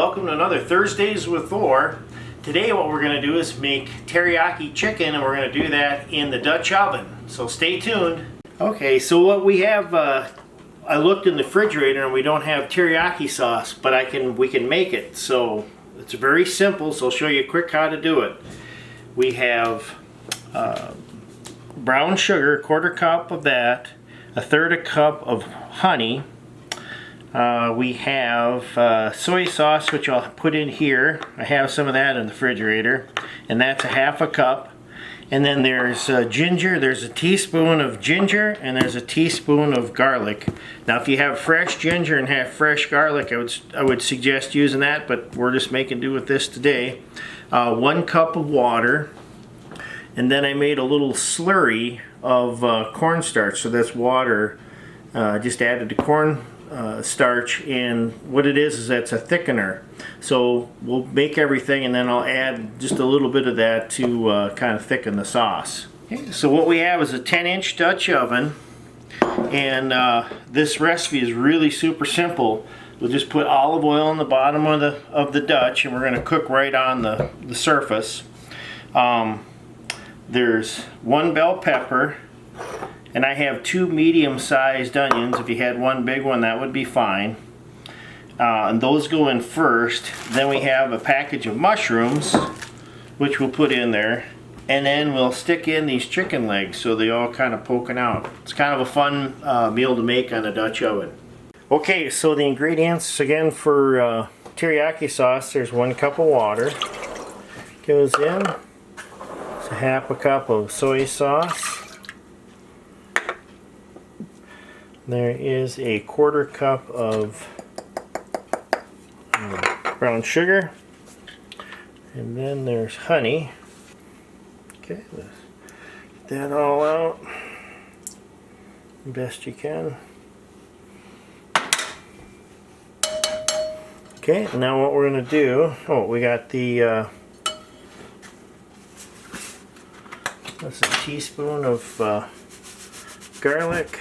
welcome to another Thursdays with Thor. Today what we're going to do is make teriyaki chicken, and we're going to do that in the Dutch oven. So stay tuned. Okay, so what we have, I looked in the refrigerator and we don't have teriyaki sauce, but we can make it. So it's very simple, so I'll show you quick how to do it. We have brown sugar, a quarter cup of that, a third a cup of honey. We have soy sauce, which I'll put in here. I have some of that in the refrigerator, and that's a half a cup. And then there's ginger. There's a teaspoon of ginger, and there's a teaspoon of garlic. Now, if you have fresh ginger and have fresh garlic, I would suggest using that, but we're just making do with this today. 1 cup of water, and then I made a little slurry of cornstarch. So that's water just added to corn starch, and what it is that's a thickener. So we'll make everything, and then I'll add just a little bit of that to kind of thicken the sauce. Okay, so what we have is a 10-inch Dutch oven, and this recipe is really super simple. We'll just put olive oil on the bottom of the Dutch, and we're going to cook right on the surface. There's 1 bell pepper, and I have 2 medium-sized onions. If you had 1 big one, that would be fine. And those go in first. Then we have a package of mushrooms, which we'll put in there. And then we'll stick in these chicken legs so they all kind of poking out. It's kind of a fun meal to make on a Dutch oven. Okay, so the ingredients again for teriyaki sauce. There's 1 cup of water. Goes in. It's a half a cup of soy sauce. There is a quarter cup of brown sugar, and then there's honey. Okay, let's get that all out best you can. Okay, now what we're going to do, we got the that's a teaspoon of garlic.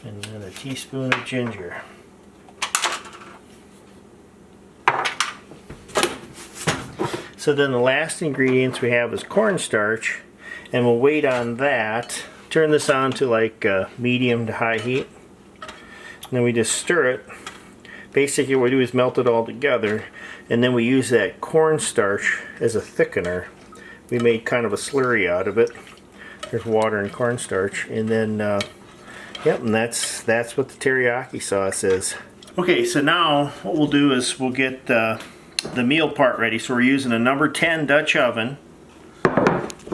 And then a teaspoon of ginger. So then the last ingredients we have is cornstarch, and we'll wait on that. Turn this on to like medium to high heat. And then we just stir it. Basically what we do is melt it all together, and then we use that cornstarch as a thickener. We made kind of a slurry out of it. There's water and cornstarch, and then yep, and that's what the teriyaki sauce is. Okay, so now what we'll do is we'll get the meal part ready. So we're using a number 10 Dutch oven,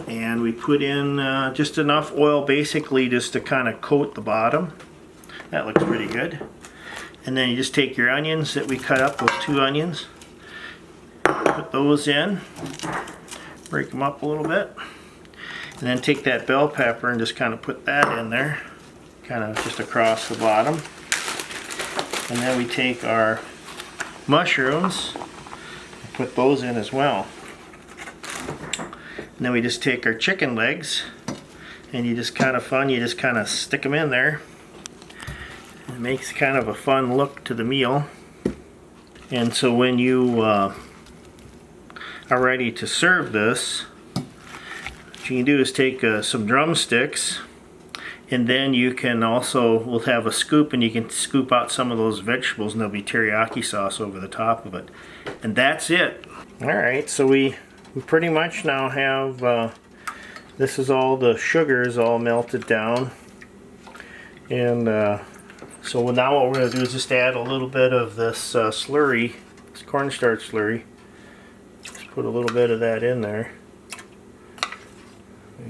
and we put in just enough oil, basically just to kind of coat the bottom. That looks pretty good. And then you just take your onions that we cut up, those 2 onions, put those in, break them up a little bit, and then take that bell pepper and just kind of put that in there, kind of just across the bottom. And then we take our mushrooms and put those in as well. And then we just take our chicken legs, and you just kind of stick them in there. It makes kind of a fun look to the meal. And so when you are ready to serve this, what you can do is take some drumsticks, and then you can also, we'll have a scoop, and you can scoop out some of those vegetables, and there'll be teriyaki sauce over the top of it. And that's it. Alright, so we pretty much now have, this is all the sugars all melted down. And so now what we're going to do is just add a little bit of this slurry, this cornstarch slurry. Just put a little bit of that in there.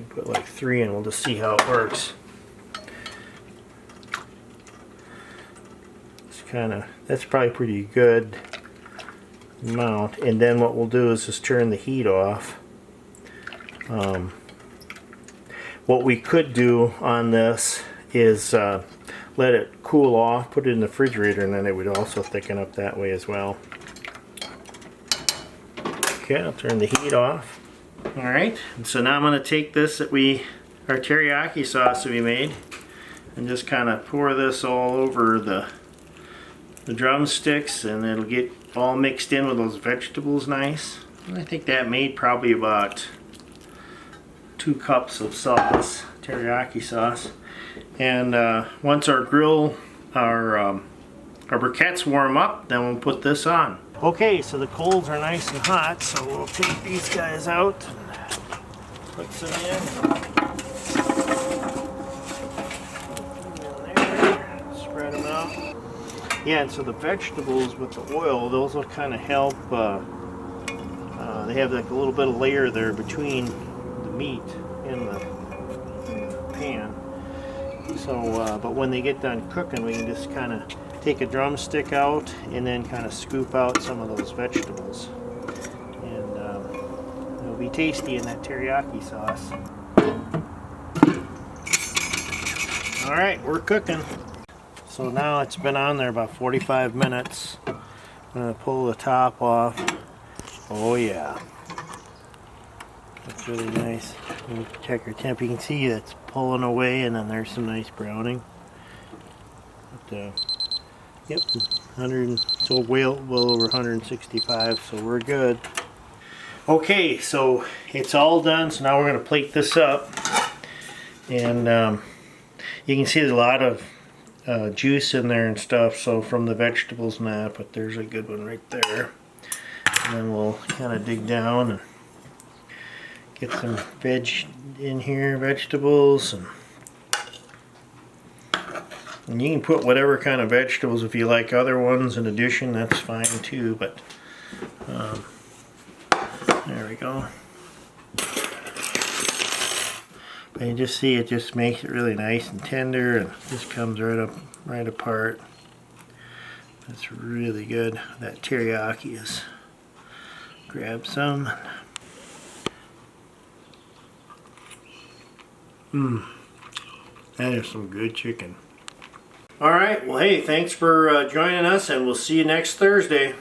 Put like 3 in, we'll just see how it works. That's probably pretty good amount. And then what we'll do is just turn the heat off. What we could do on this is let it cool off, put it in the refrigerator, and then it would also thicken up that way as well. Okay, I'll turn the heat off. Alright, and so now I'm going to take this our teriyaki sauce that we made. and just kind of pour this all over the drumsticks, and it'll get all mixed in with those vegetables nice. And I think that made probably about 2 cups of sauce, teriyaki sauce. And once our briquettes warm up, then we'll put this on. Okay, so the coals are nice and hot, so we'll take these guys out and put some in. There, spread them out. Yeah, and so the vegetables with the oil, those will kind of help. They have like a little bit of layer there between the meat in the pan. So, but when they get done cooking, we can just kind of take a drumstick out and then kind of scoop out some of those vegetables. And it'll be tasty in that teriyaki sauce. Alright, we're cooking. So now it's been on there about 45 minutes. I'm going to pull the top off. Oh yeah. That's really nice. Let me check our temp. You can see that's pulling away, and then there's some nice browning. But, yep, 100, so well over 165, so we're good. Okay, so it's all done, so now we're going to plate this up. And you can see there's a lot of juice in there and stuff, so from the vegetables and that, but there's a good one right there. And then we'll kind of dig down and get some veg in here, vegetables, and you can put whatever kind of vegetables. If you like other ones in addition, that's fine too, but there we go. But you just see it just makes it really nice and tender, and just comes right apart. That's really good. That teriyaki is. Grab some. That is some good chicken. Alright, well hey, thanks for joining us, and we'll see you next Thursday.